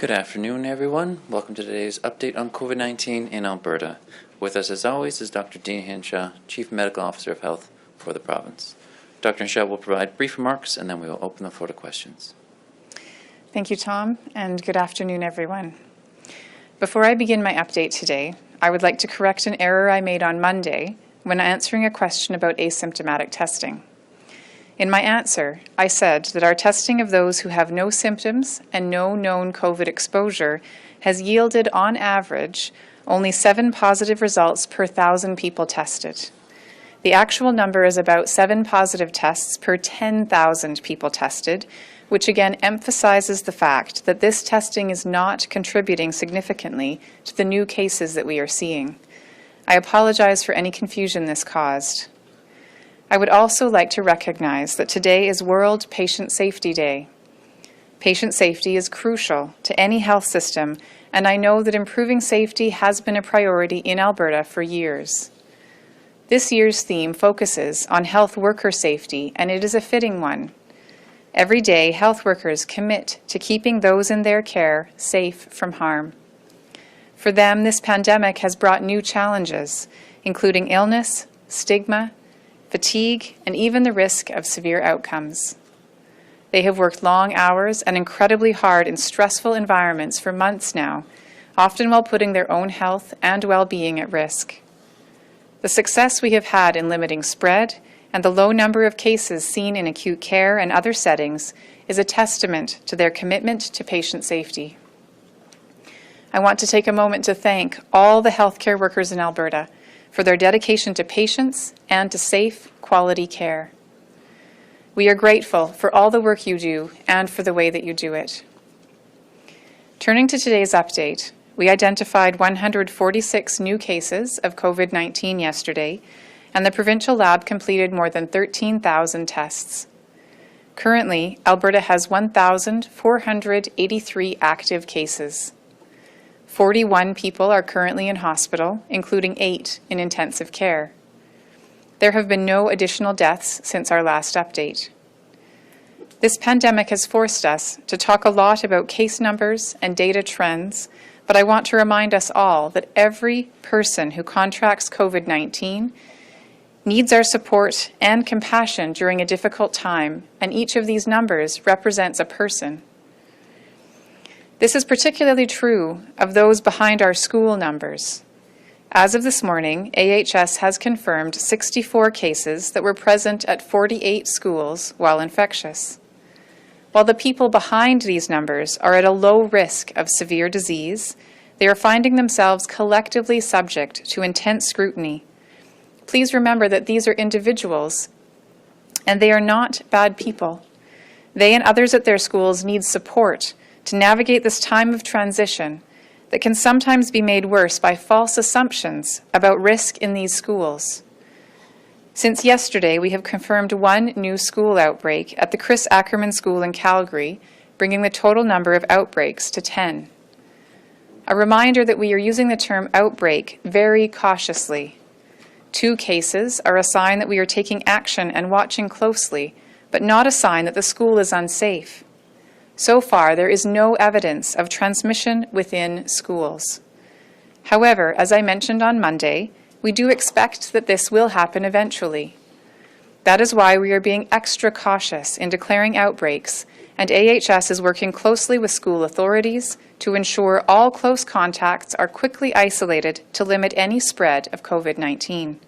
Good afternoon, everyone. Welcome to today's update on COVID-19 in Alberta. With us, as always, is Dr. Deena Hinshaw, Chief Medical Officer of Health for the province. Dr. Hinshaw will provide brief remarks, and then we will open the floor to questions. Thank you, Tom, and good afternoon, everyone. Before I begin my update today, I would like to correct an error I made on Monday when answering a question about asymptomatic testing. In my answer, I said that our testing of those who have no symptoms and no known COVID exposure has yielded, on average, only 7 positive results per 1,000 people tested. The actual number is about 7 positive tests per 10,000 people tested, which again emphasizes the fact that this testing is not contributing significantly to the new cases that we are seeing. I apologize for any confusion this caused. I would also like to recognize that today is World Patient Safety Day. Patient safety is crucial to any health system, and I know that improving safety has been a priority in Alberta for years. This year's theme focuses on health worker safety, and it is a fitting one. Every day, health workers commit to keeping those in their care safe from harm. For them, this pandemic has brought new challenges, including illness, stigma, fatigue, and even the risk of severe outcomes. They have worked long hours and incredibly hard in stressful environments for months now, often while putting their own health and well-being at risk. The success we have had in limiting spread and the low number of cases seen in acute care and other settings is a testament to their commitment to patient safety. I want to take a moment to thank all the healthcare workers in Alberta for their dedication to patients and to safe, quality care. We are grateful for all the work you do and for the way that you do it. Turning to today's update, we identified 146 new cases of COVID-19 yesterday, and the provincial lab completed more than 13,000 tests. Currently, Alberta has 1,483 active cases. 41 people are currently in hospital, including 8 in intensive care. There have been no additional deaths since our last update. This pandemic has forced us to talk a lot about case numbers and data trends, but I want to remind us all that every person who contracts COVID-19 needs our support and compassion during a difficult time, and each of these numbers represents a person. This is particularly true of those behind our school numbers. As of this morning, AHS has confirmed 64 cases that were present at 48 schools while infectious. While the people behind these numbers are at a low risk of severe disease, they are finding themselves collectively subject to intense scrutiny. Please remember that these are individuals, and they are not bad people. They and others at their schools need support to navigate this time of transition that can sometimes be made worse by false assumptions about risk in these schools. Since yesterday, we have confirmed 1 new school outbreak at the Chris Ackerman School in Calgary, bringing the total number of outbreaks to 10. A reminder that we are using the term outbreak very cautiously. 2 cases are a sign that we are taking action and watching closely, but not a sign that the school is unsafe. So far, there is no evidence of transmission within schools. However, as I mentioned on Monday, we do expect that this will happen eventually. That is why we are being extra cautious in declaring outbreaks, and AHS is working closely with school authorities to ensure all close contacts are quickly isolated to limit any spread of COVID-19.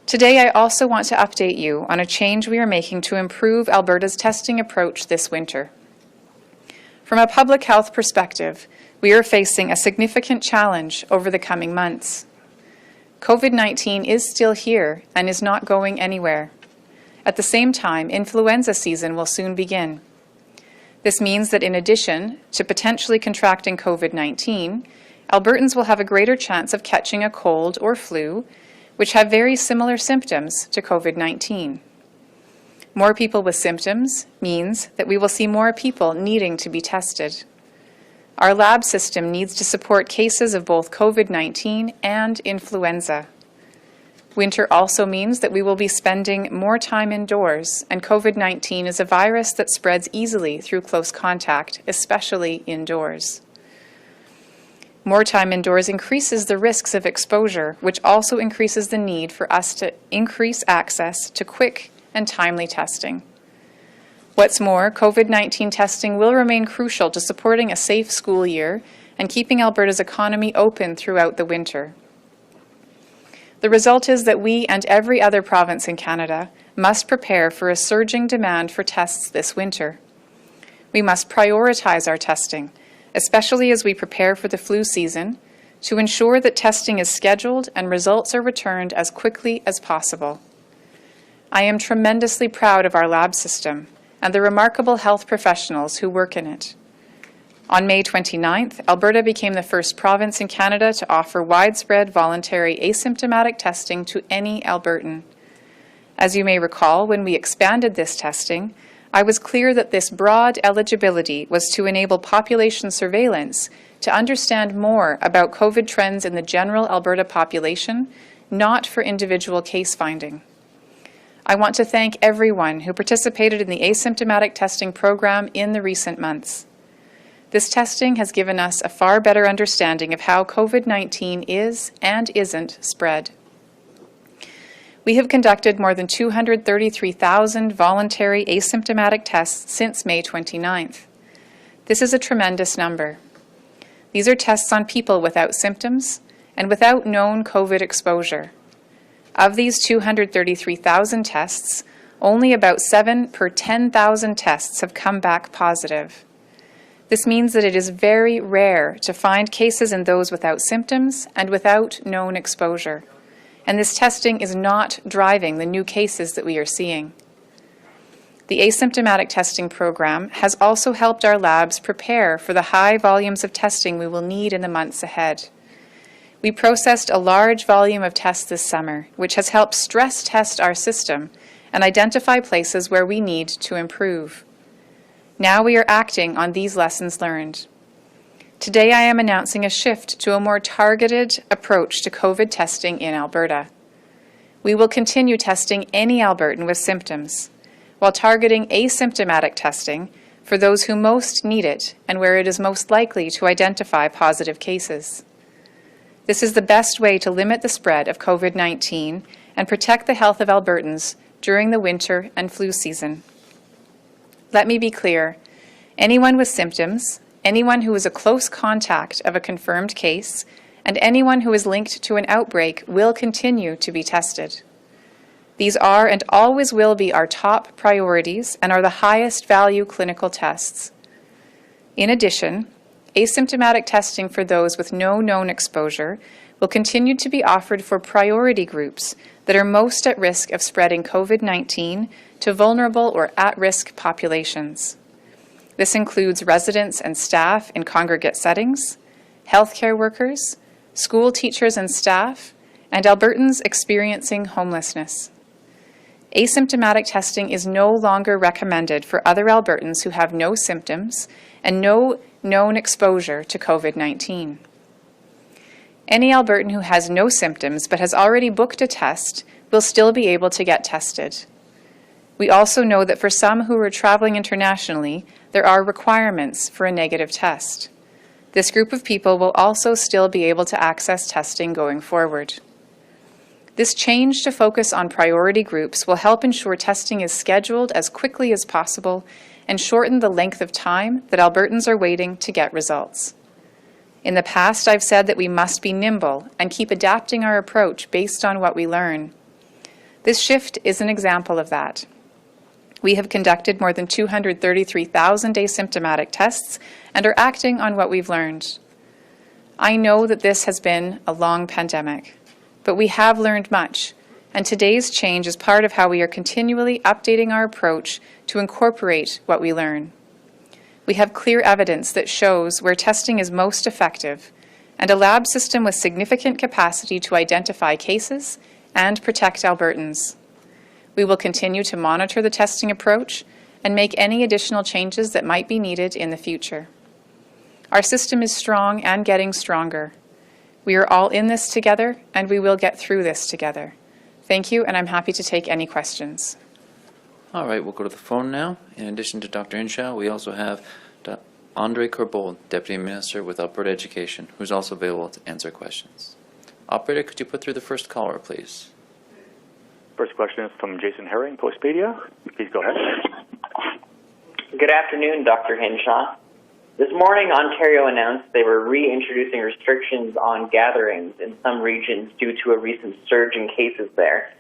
Today, I also want to update you on a change we are making to improve Alberta's testing approach this winter. From a public health perspective, we are facing a significant challenge over the coming months. COVID-19 is still here and is not going anywhere. At the same time, influenza season will soon begin. This means that in addition to potentially contracting COVID-19, Albertans will have a greater chance of catching a cold or flu, which have very similar symptoms to COVID-19. More people with symptoms means that we will see more people needing to be tested. Our lab system needs to support cases of both COVID-19 and influenza. Winter also means that we will be spending more time indoors, and COVID-19 is a virus that spreads easily through close contact, especially indoors. More time indoors increases the risks of exposure, which also increases the need for us to increase access to quick and timely testing. What's more, COVID-19 testing will remain crucial to supporting a safe school year and keeping Alberta's economy open throughout the winter. The result is that we and every other province in Canada must prepare for a surging demand for tests this winter. We must prioritize our testing, especially as we prepare for the flu season, to ensure that testing is scheduled and results are returned as quickly as possible. I am tremendously proud of our lab system and the remarkable health professionals who work in it. On May 29th, Alberta became the first province in Canada to offer widespread voluntary asymptomatic testing to any Albertan. As you may recall, when we expanded this testing, I was clear that this broad eligibility was to enable population surveillance to understand more about COVID trends in the general Alberta population, not for individual case finding. I want to thank everyone who participated in the asymptomatic testing program in the recent months. This testing has given us a far better understanding of how COVID-19 is and isn't spread. We have conducted more than 233,000 voluntary asymptomatic tests since May 29th. This is a tremendous number. These are tests on people without symptoms and without known COVID exposure. Of these 233,000 tests, only about 7 per 10,000 tests have come back positive. This means that it is very rare to find cases in those without symptoms and without known exposure. And this testing is not driving the new cases that we are seeing. The asymptomatic testing program has also helped our labs prepare for the high volumes of testing we will need in the months ahead. We processed a large volume of tests this summer, which has helped stress test our system and identify places where we need to improve. Now we are acting on these lessons learned. Today I am announcing a shift to a more targeted approach to COVID testing in Alberta. We will continue testing any Albertan with symptoms, while targeting asymptomatic testing for those who most need it and where it is most likely to identify positive cases. This is the best way to limit the spread of COVID-19 and protect the health of Albertans during the winter and flu season. Let me be clear. Anyone with symptoms, anyone who is a close contact of a confirmed case, and anyone who is linked to an outbreak will continue to be tested. These are and always will be our top priorities and are the highest value clinical tests. In addition, asymptomatic testing for those with no known exposure will continue to be offered for priority groups that are most at risk of spreading COVID-19 to vulnerable or at-risk populations. This includes residents and staff in congregate settings, healthcare workers, school teachers and staff, and Albertans experiencing homelessness. Asymptomatic testing is no longer recommended for other Albertans who have no symptoms and no known exposure to COVID-19. Any Albertan who has no symptoms but has already booked a test will still be able to get tested. We also know that for some who are traveling internationally, there are requirements for a negative test. This group of people will also still be able to access testing going forward. This change to focus on priority groups will help ensure testing is scheduled as quickly as possible and shorten the length of time that Albertans are waiting to get results. In the past, I've said that we must be nimble and keep adapting our approach based on what we learn. This shift is an example of that. We have conducted more than 233,000 asymptomatic tests and are acting on what we've learned. I know that this has been a long pandemic, but we have learned much, and today's change is part of how we are continually updating our approach to incorporate what we learn. We have clear evidence that shows where testing is most effective, and a lab system with significant capacity to identify cases and protect Albertans. We will continue to monitor the testing approach and make any additional changes that might be needed in the future. Our system is strong and getting stronger. We are all in this together, and we will get through this together. Thank you, and I'm happy to take any questions. All right, we'll go to the phone now. In addition to Dr. Hinshaw, we also have Andre Corbold, Deputy Minister with Alberta Education, who's also available to answer questions. Operator, could you put through the first caller, please? First question is from Jason Herring, Postpedia. Please go ahead. Good afternoon, Dr. Hinshaw. This morning, Ontario announced they were reintroducing restrictions on gatherings in some regions due to a recent surge in cases there.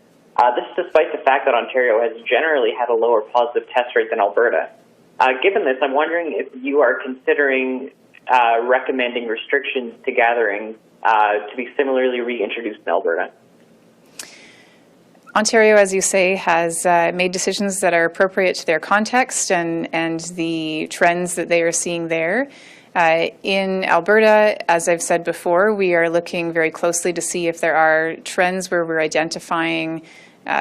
This is despite the fact that Ontario has generally had a lower positive test rate than Alberta. Given this, I'm wondering if you are considering recommending restrictions to gatherings to be similarly reintroduced in Alberta. Ontario, as you say, has made decisions that are appropriate to their context and the trends that they are seeing there. In Alberta, as I've said before, we are looking very closely to see if there are trends where we're identifying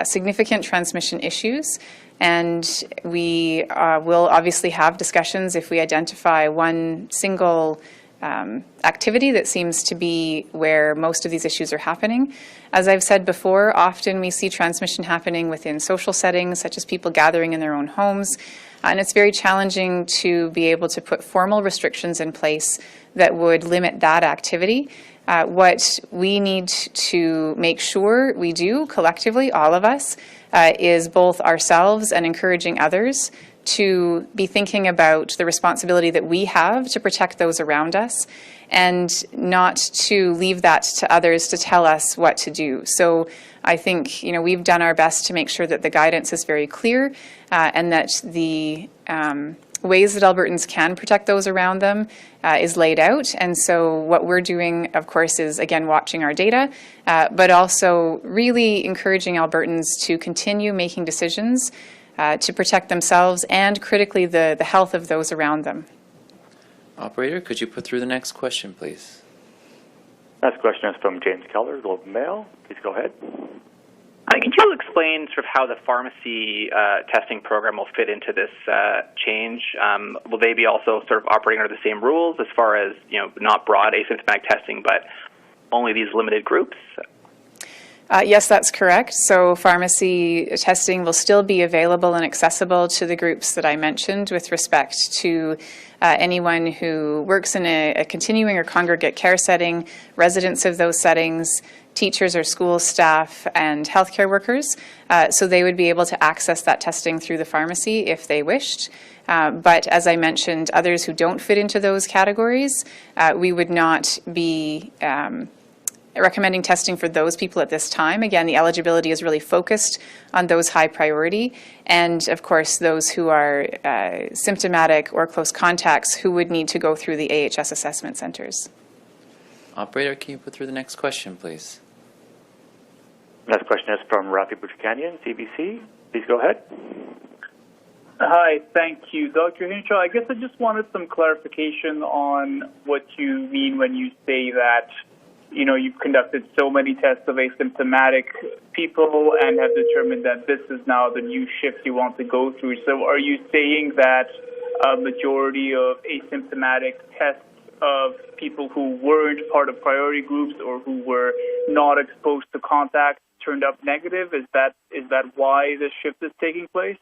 significant transmission issues. And we will obviously have discussions if we identify one single activity that seems to be where most of these issues are happening. As I've said before, often we see transmission happening within social settings, such as people gathering in their own homes. And it's very challenging to be able to put formal restrictions in place that would limit that activity. What we need to make sure we do collectively, all of us, is both ourselves and encouraging others to be thinking about the responsibility that we have to protect those around us and not to leave that to others to tell us what to do. So I think, we've done our best to make sure that the guidance is very clear and that the ways that Albertans can protect those around them is laid out. And so what we're doing, of course, is, again, watching our data, but also really encouraging Albertans to continue making decisions to protect themselves and, critically, the health of those around them. Operator, could you put through the next question, please? Next question is from James Keller, Globe and Mail. Please go ahead. Could you explain sort of how the pharmacy testing program will fit into this change? Will they be also sort of operating under the same rules as far as, not broad asymptomatic testing, but only these limited groups? Yes, that's correct. So pharmacy testing will still be available and accessible to the groups that I mentioned with respect to anyone who works in a continuing or congregate care setting, residents of those settings, teachers or school staff, and healthcare workers. So they would be able to access that testing through the pharmacy if they wished. But as I mentioned, others who don't fit into those categories, we would not be recommending testing for those people at this time. Again, the eligibility is really focused on those high priority and, of course, those who are symptomatic or close contacts who would need to go through the AHS assessment centres. Operator, can you put through the next question, please? Next question is from Rafi Bouchikanian, CBC. Please go ahead. Hi, thank you. Dr. Hinshaw, I guess I just wanted some clarification on what you mean when you say that you've conducted so many tests of asymptomatic people and have determined that this is now the new shift you want to go through. So are you saying that a majority of asymptomatic tests of people who weren't part of priority groups or who were not exposed to contact turned up negative? Is that why this shift is taking place?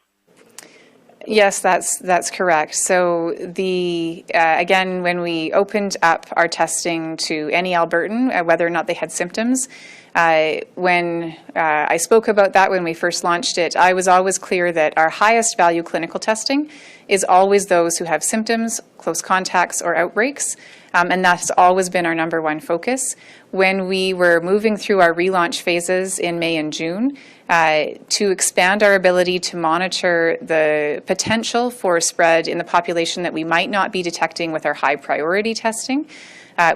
Yes, that's correct. So again, when we opened up our testing to any Albertan, whether or not they had symptoms, when I spoke about that when we first launched it, I was always clear that our highest value clinical testing is always those who have symptoms, close contacts, or outbreaks. And that's always been our number one focus. When we were moving through our relaunch phases in May and June, to expand our ability to monitor the potential for spread in the population that we might not be detecting with our high priority testing,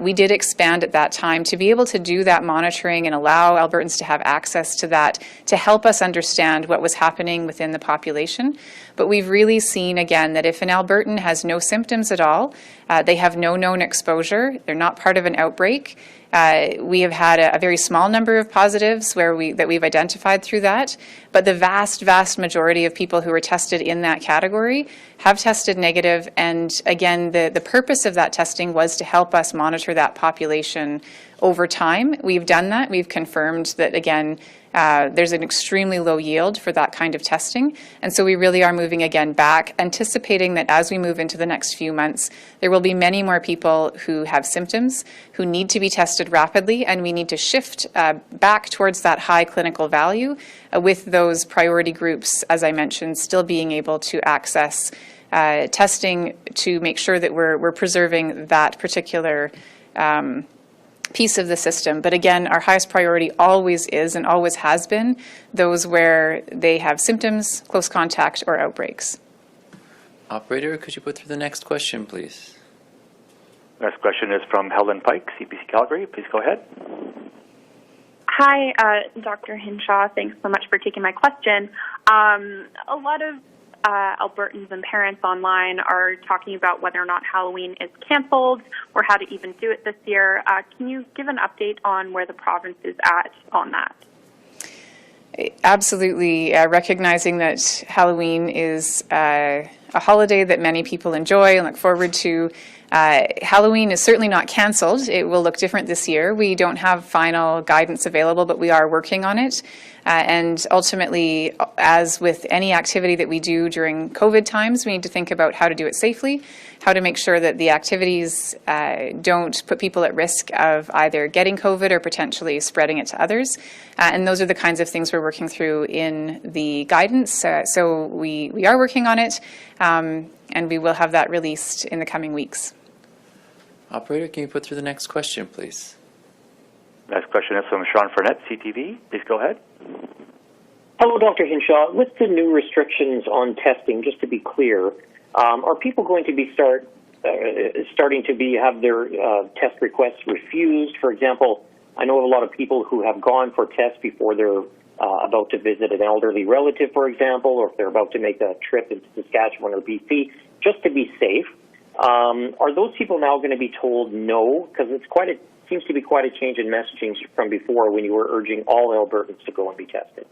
we did expand at that time to be able to do that monitoring and allow Albertans to have access to that to help us understand what was happening within the population. But we've really seen, again, that if an Albertan has no symptoms at all, they have no known exposure, they're not part of an outbreak, we have had a very small number of positives that we've identified through that, but the vast majority of people who were tested in that category have tested negative. And again, the purpose of that testing was to help us monitor that population over time. We've done that. We've confirmed that, again, there's an extremely low yield for that kind of testing. And so we really are moving again back, anticipating that as we move into the next few months, there will be many more people who have symptoms, who need to be tested rapidly, and we need to shift back towards that high clinical value with those priority groups, as I mentioned, still being able to access testing to make sure that we're preserving that particular piece of the system. But again, our highest priority always is and always has been those where they have symptoms, close contact, or outbreaks. Operator, could you put through the next question, please? Next question is from Helen Pike, CBC Calgary. Please go ahead. Hi, Dr. Hinshaw. Thanks so much for taking my question. A lot of Albertans and parents online are talking about whether or not Halloween is canceled or how to even do it this year. Can you give an update on where the province is at on that? Absolutely, recognizing that Halloween is a holiday that many people enjoy and look forward to. Halloween is certainly not canceled. It will look different this year. We don't have final guidance available, but we are working on it. And ultimately, as with any activity that we do during COVID times, we need to think about how to do it safely, how to make sure that the activities don't put people at risk of either getting COVID or potentially spreading it to others. And those are the kinds of things we're working through in the guidance. So we are working on it, and we will have that released in the coming weeks. Operator, can you put through the next question, please? Next question is from Sean Fournette, CTV. Please go ahead. Hello, Dr. Hinshaw. With the new restrictions on testing, just to be clear, are people going to be starting to have their test requests refused? For example, I know of a lot of people who have gone for tests before they're about to visit an elderly relative, for example, or if they're about to make a trip into Saskatchewan or BC, just to be safe. Are those people now going to be told no? Because seems to be quite a change in messaging from before when you were urging all Albertans to go and be tested.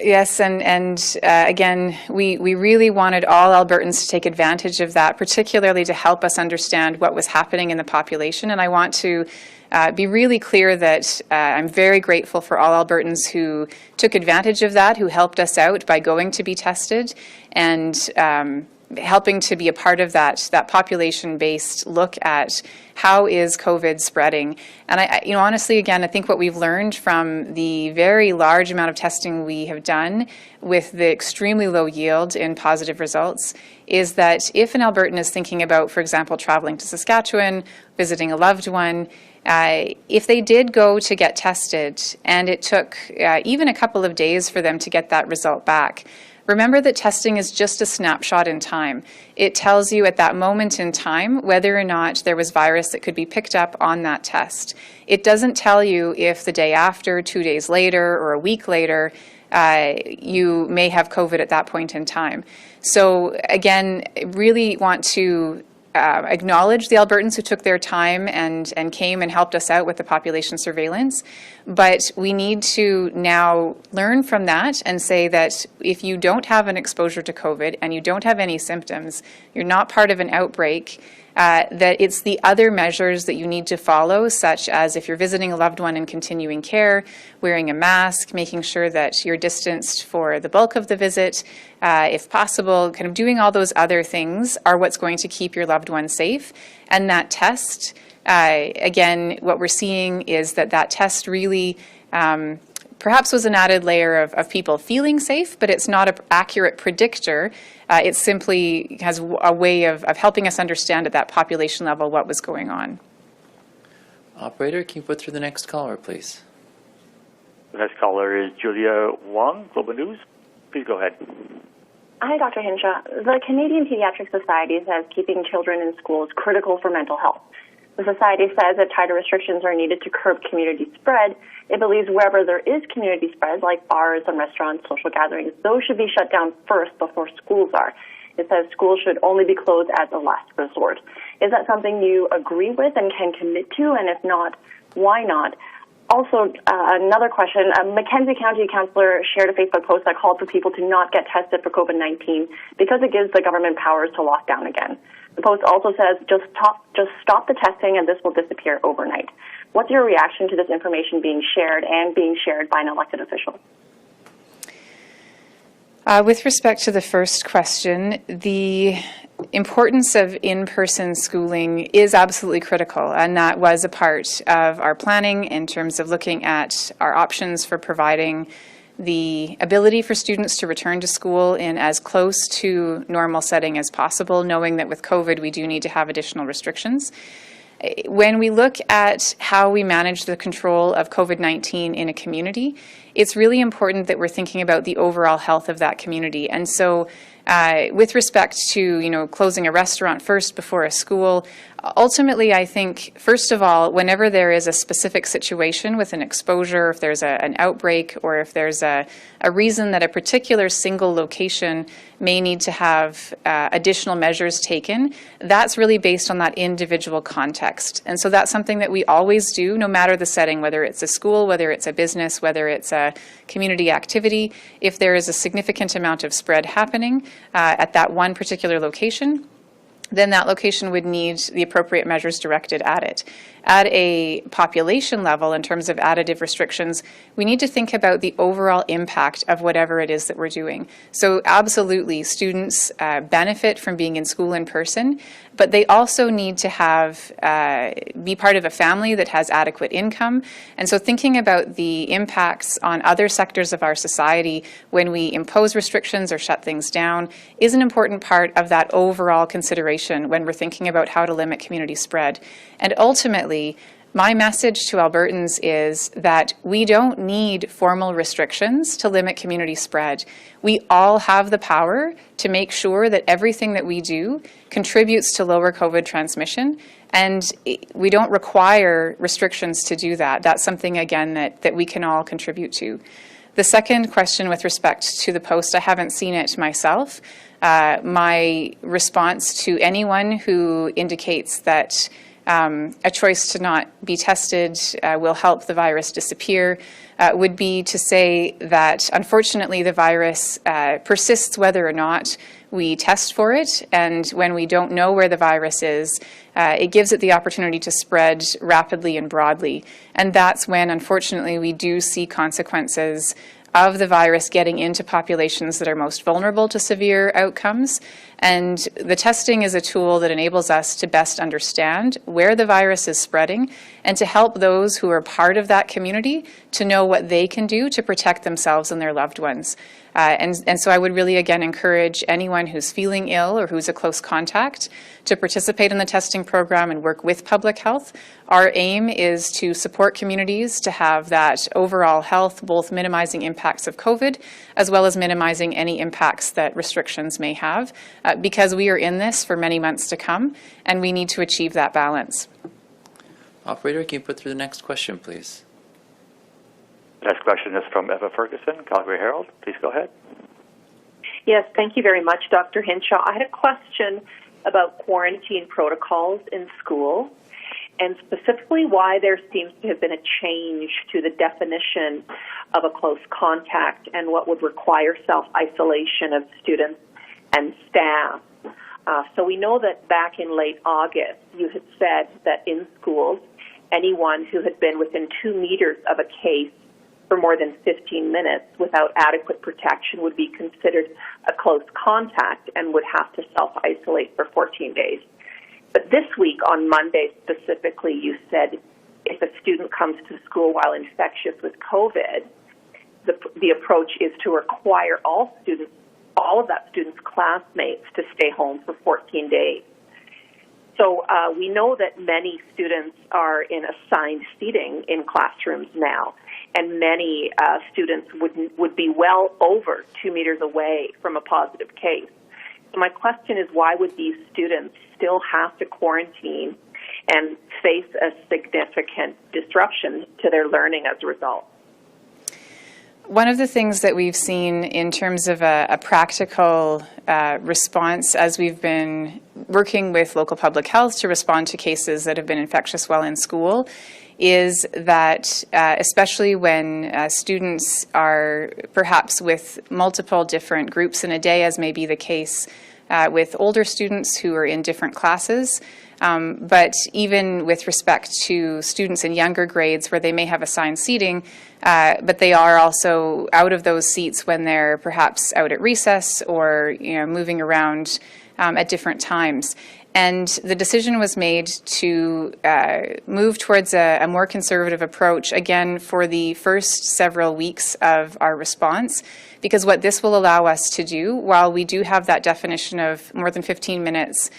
Yes, and again, we really wanted all Albertans to take advantage of that, particularly to help us understand what was happening in the population. And I want to be really clear that I'm very grateful for all Albertans who took advantage of that, who helped us out by going to be tested and helping to be a part of that population-based look at how is COVID spreading. And I honestly, again, I think what we've learned from the very large amount of testing we have done with the extremely low yield in positive results is that if an Albertan is thinking about, for example, traveling to Saskatchewan, visiting a loved one, if they did go to get tested and it took even a couple of days for them to get that result back, remember that testing is just a snapshot in time. It tells you at that moment in time whether or not there was virus that could be picked up on that test. It doesn't tell you if the day after, 2 days later, or a week later, you may have COVID at that point in time. So again, really want to acknowledge the Albertans who took their time and came and helped us out with the population surveillance. But we need to now learn from that and say that if you don't have an exposure to COVID and you don't have any symptoms, you're not part of an outbreak, that it's the other measures that you need to follow, such as if you're visiting a loved one in continuing care, wearing a mask, making sure that you're distanced for the bulk of the visit, if possible, kind of doing all those other things are what's going to keep your loved one safe. And that test, again, what we're seeing is that test really perhaps was an added layer of people feeling safe, but it's not an accurate predictor. It simply has a way of helping us understand at that population level what was going on. Operator, can you put through the next caller, please? The next caller is Julia Wong, Global News. Please go ahead. Hi, Dr. Hinshaw. The Canadian Pediatric Society says keeping children in school is critical for mental health. The Society says that tighter restrictions are needed to curb community spread. It believes wherever there is community spread, like bars and restaurants, social gatherings, those should be shut down first before schools are. It says schools should only be closed as a last resort. Is that something you agree with and can commit to? And if not, why not? Also, another question, a Mackenzie County councillor shared a Facebook post that called for people to not get tested for COVID-19 because it gives the government powers to lock down again. The Post also says just stop the testing and this will disappear overnight. What's your reaction to this information being shared and being shared by an elected official? With respect to the first question, the importance of in-person schooling is absolutely critical, and that was a part of our planning in terms of looking at our options for providing the ability for students to return to school in as close to normal setting as possible, knowing that with COVID we do need to have additional restrictions. When we look at how we manage the control of COVID-19 in a community, it's really important that we're thinking about the overall health of that community. And so with respect to, closing a restaurant first before a school, ultimately, I think, first of all, whenever there is a specific situation with an exposure, if there's an outbreak, or if there's a reason that a particular single location may need to have additional measures taken, that's really based on that individual context. And so that's something that we always do, no matter the setting, whether it's a school, whether it's a business, whether it's a community activity. If there is a significant amount of spread happening at that one particular location, then that location would need the appropriate measures directed at it. At a population level, in terms of additive restrictions, we need to think about the overall impact of whatever it is that we're doing. So absolutely, students benefit from being in school in person, but they also need to have be part of a family that has adequate income. And so thinking about the impacts on other sectors of our society when we impose restrictions or shut things down is an important part of that overall consideration when we're thinking about how to limit community spread. And ultimately, my message to Albertans is that we don't need formal restrictions to limit community spread. We all have the power to make sure that everything that we do contributes to lower COVID transmission, and we don't require restrictions to do that. That's something, again, that we can all contribute to. The second question with respect to the Post, I haven't seen it myself. My response to anyone who indicates that a choice to not be tested will help the virus disappear would be to say that unfortunately the virus persists whether or not we test for it, and when we don't know where the virus is, it gives it the opportunity to spread rapidly and broadly. And that's when, unfortunately, we do see consequences of the virus getting into populations that are most vulnerable to severe outcomes. And the testing is a tool that enables us to best understand where the virus is spreading and to help those who are part of that community to know what they can do to protect themselves and their loved ones. And so I would really, again, encourage anyone who's feeling ill or who's a close contact to participate in the testing program and work with public health. Our aim is to support communities to have that overall health, both minimizing impacts of COVID as well as minimizing any impacts that restrictions may have, because we are in this for many months to come, and we need to achieve that balance. Operator, can you put through the next question, please? The next question is from Eva Ferguson, Calgary Herald. Please go ahead. Yes, thank you very much, Dr. Hinshaw. I had a question about quarantine protocols in school, and specifically why there seems to have been a change to the definition of a close contact and what would require self-isolation of students and staff. So we know that back in late August, you had said that in schools, anyone who had been within 2 meters of a case for more than 15 minutes without adequate protection would be considered a close contact and would have to self-isolate for 14 days. But this week, on Monday specifically, you said if a student comes to school while infectious with COVID, the approach is to require all of that student's classmates to stay home for 14 days. So we know that many students are in assigned seating in classrooms now, and many students would be well over 2 meters away from a positive case. So my question is, why would these students still have to quarantine and face a significant disruption to their learning as a result? One of the things that we've seen in terms of a practical response as we've been working with local public health to respond to cases that have been infectious while in school is that especially when students are perhaps with multiple different groups in a day, as may be the case with older students who are in different classes. But even with respect to students in younger grades where they may have assigned seating, but they are also out of those seats when they're perhaps out at recess or moving around at different times. And the decision was made to move towards a more conservative approach, again, for the first several weeks of our response, because what this will allow us to do, while we do have that definition of more than 15 minutes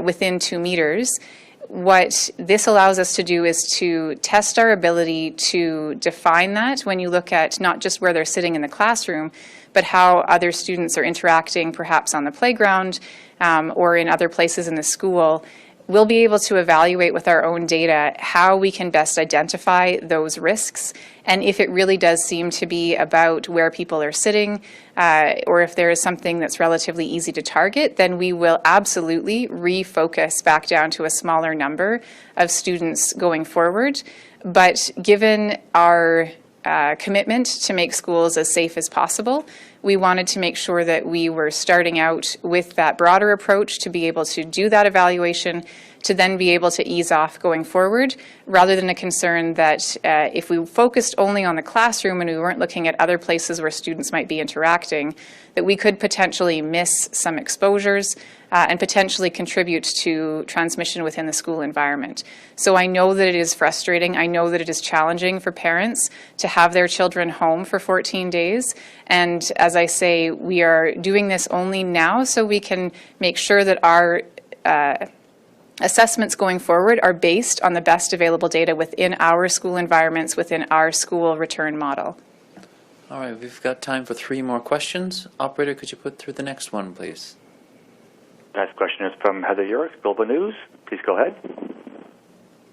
within 2 meters, what this allows us to do is to test our ability to define that when you look at not just where they're sitting in the classroom, but how other students are interacting perhaps on the playground or in other places in the school. We'll be able to evaluate with our own data how we can best identify those risks, and if it really does seem to be about where people are sitting, or if there is something that's relatively easy to target, then we will absolutely refocus back down to a smaller number of students going forward. But given our commitment to make schools as safe as possible, we wanted to make sure that we were starting out with that broader approach to be able to do that evaluation, to then be able to ease off going forward, rather than a concern that if we focused only on the classroom and we weren't looking at other places where students might be interacting, that we could potentially miss some exposures and potentially contribute to transmission within the school environment. So I know that it is frustrating. I know that it is challenging for parents to have their children home for 14 days. And as I say, we are doing this only now so we can make sure that our assessments going forward are based on the best available data within our school environments, within our school return model. All right, we've got time for 3 more questions. Operator, could you put through the next one, please? Next question is from Heather York, Global News. Please go ahead.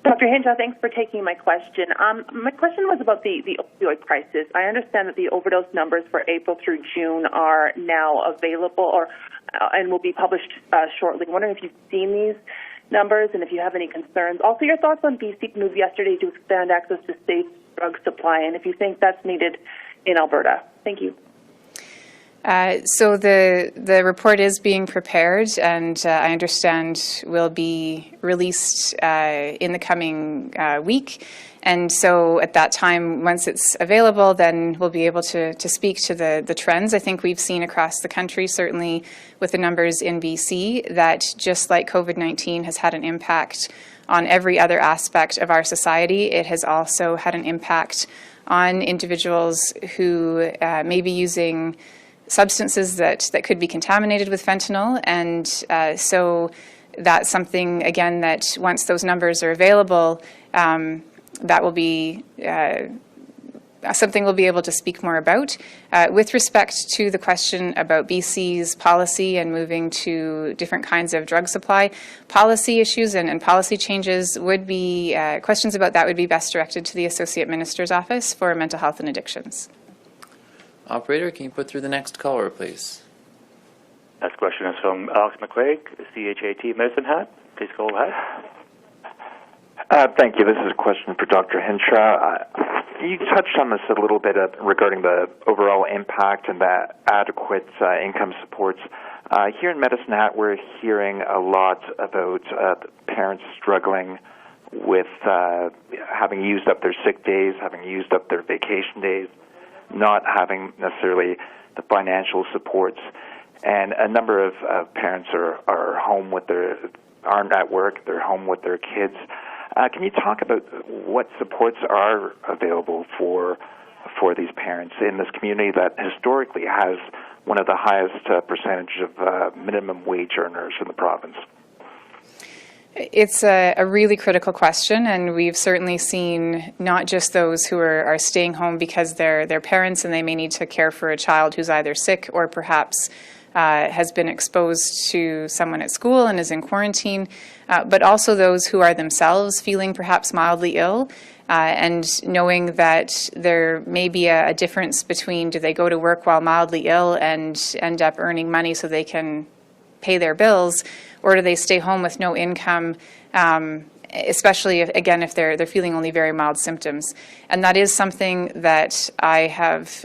Dr. Hinshaw, thanks for taking my question. My question was about the opioid crisis. I understand that the overdose numbers for April through June are now available and will be published shortly. I'm wondering if you've seen these numbers and if you have any concerns. Also, your thoughts on BC's move yesterday to expand access to safe drug supply, and if you think that's needed in Alberta. Thank you. So the report is being prepared, and I understand will be released in the coming week. And so at that time, once it's available, then we'll be able to speak to the trends I think we've seen across the country, certainly with the numbers in BC, that just like COVID-19 has had an impact on every other aspect of our society, it has also had an impact on individuals who may be using substances that could be contaminated with fentanyl. And so that's something, again, that once those numbers are available, that will be something we'll be able to speak more about. With respect to the question about BC's policy and moving to different kinds of drug supply, policy issues and policy changes would be, questions about that would be best directed to the Associate Minister's Office for Mental Health and Addictions. Operator, can you put through the next caller, please? Next question is from Alex McQuaig, CHAT Medicine Hat. Please go ahead. Thank you. This is a question for Dr. Hinshaw. You touched on this a little bit regarding the overall impact and the adequate income supports. Here in Medicine Hat, we're hearing a lot about parents struggling with having used up their sick days, having used up their vacation days, not having necessarily the financial supports, and a number of parents are home with aren't at work, they're home with their kids. Can you talk about what supports are available for these parents in this community that historically has one of the highest percentage of minimum wage earners in the province? It's a really critical question, and we've certainly seen not just those who are staying home because they're parents and they may need to care for a child who's either sick or perhaps has been exposed to someone at school and is in quarantine, but also those who are themselves feeling perhaps mildly ill and knowing that there may be a difference between do they go to work while mildly ill and end up earning money so they can pay their bills, or do they stay home with no income, especially if they're feeling only very mild symptoms. And that is something that I have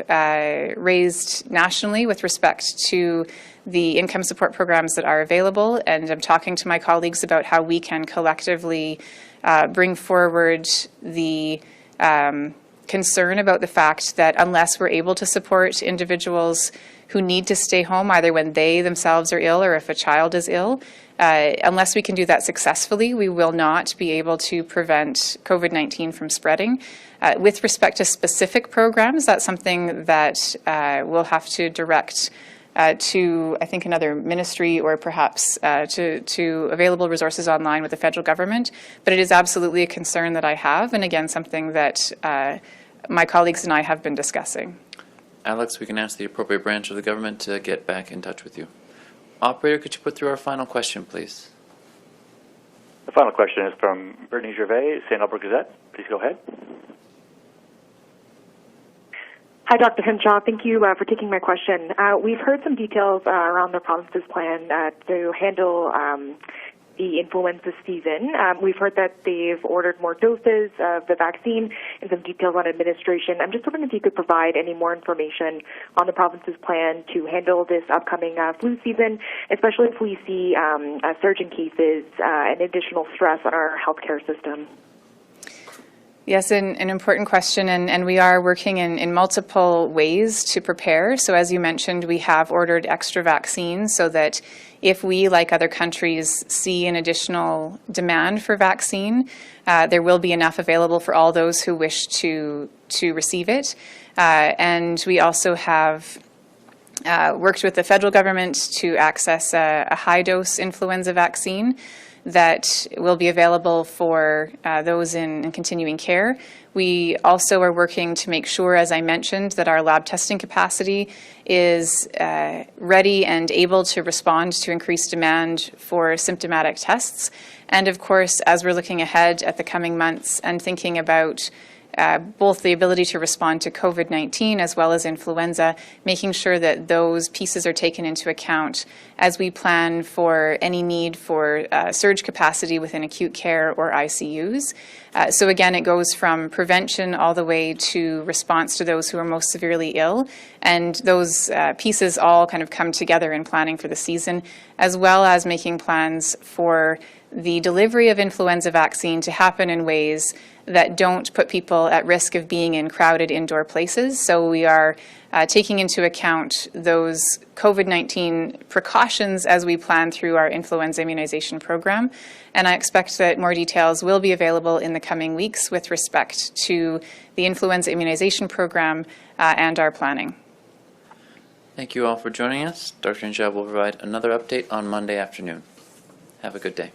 raised nationally with respect to the income support programs that are available, and I'm talking to my colleagues about how we can collectively bring forward the concern about the fact that unless we're able to support individuals who need to stay home, either when they themselves are ill or if a child is ill, unless we can do that successfully, we will not be able to prevent COVID-19 from spreading. With respect to specific programs, that's something that we'll have to direct to, I think, another ministry or perhaps to available resources online with the federal government. But it is absolutely a concern that I have, and again, something that my colleagues and I have been discussing. Alex, we can ask the appropriate branch of the government to get back in touch with you. Operator, could you put through our final question, please? The final question is from Brittany Gervais, St. Albert Gazette. Please go ahead. Hi, Dr. Hinshaw. Thank you for taking my question. We've heard some details around the province's plan to handle the influenza season. We've heard that they've ordered more doses of the vaccine and some details on administration. I'm just wondering if you could provide any more information on the province's plan to handle this upcoming flu season, especially if we see a surge in cases and additional stress on our healthcare system. Yes, an important question, and we are working in multiple ways to prepare. So as you mentioned, we have ordered extra vaccines so that if we, like other countries, see an additional demand for vaccine, there will be enough available for all those who wish to receive it. And we also have worked with the federal government to access a high-dose influenza vaccine that will be available for those in continuing care. We also are working to make sure, as I mentioned, that our lab testing capacity is ready and able to respond to increased demand for symptomatic tests. And of course, as we're looking ahead at the coming months and thinking about both the ability to respond to COVID-19 as well as influenza, making sure that those pieces are taken into account as we plan for any need for surge capacity within acute care or ICUs. So again, it goes from prevention all the way to response to those who are most severely ill, and those pieces all kind of come together in planning for the season, as well as making plans for the delivery of influenza vaccine to happen in ways that don't put people at risk of being in crowded indoor places. So we are taking into account those COVID-19 precautions as we plan through our influenza immunization program. And I expect that more details will be available in the coming weeks with respect to the influenza immunization program and our planning. Thank you all for joining us. Dr. Hinshaw will provide another update on Monday afternoon. Have a good day.